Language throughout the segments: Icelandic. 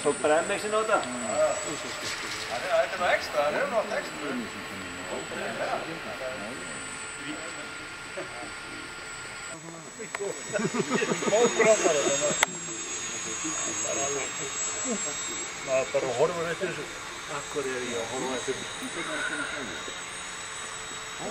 tók bara MX-in á þetta. Þetta er nú ekstra, það er nú allt ekstra. Móðbrandar þetta. Maður bara horfur eftir þessu. Akkur ég að horfa eftir þessu. Það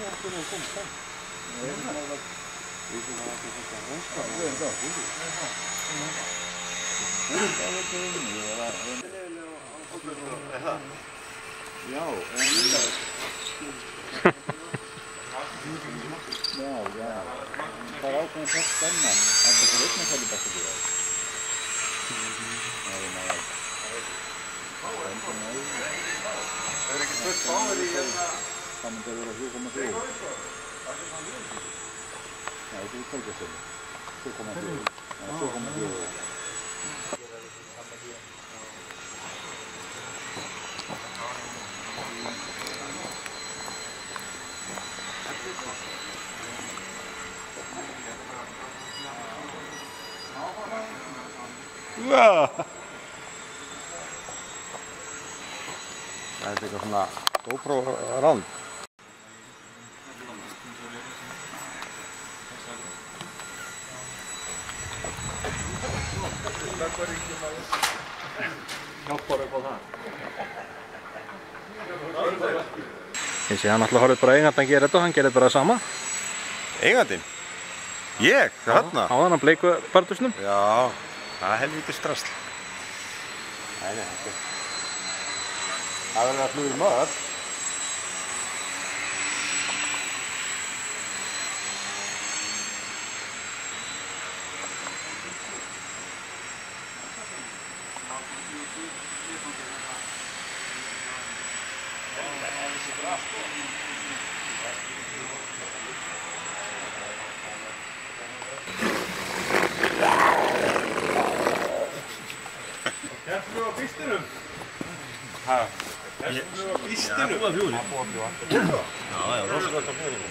er ákveðin þess spenna. Þetta er fyrir einnig fæli bætt að búið. Það ekki fullt báður í hérna. Það myndi að vera 4,3. Nei, þetta er tölgjastölu. 4,4. Nei, 4,4. Það er eitthvað svona GoPro rán. Hjálpar upp á það. Ég sé hann alltaf horfið bara eigandinn gera þetta og hann gerir bara það sama. Eigandinn? Ég? Þarna? Á þannig bleiku bardusnum. Já, það er helvítið strasl. Nei, ekki. Það verður að fluga maður. Hérna á bístinum. Hæ? Hérna á bístinum. Já, rosalega gott á fjóðum.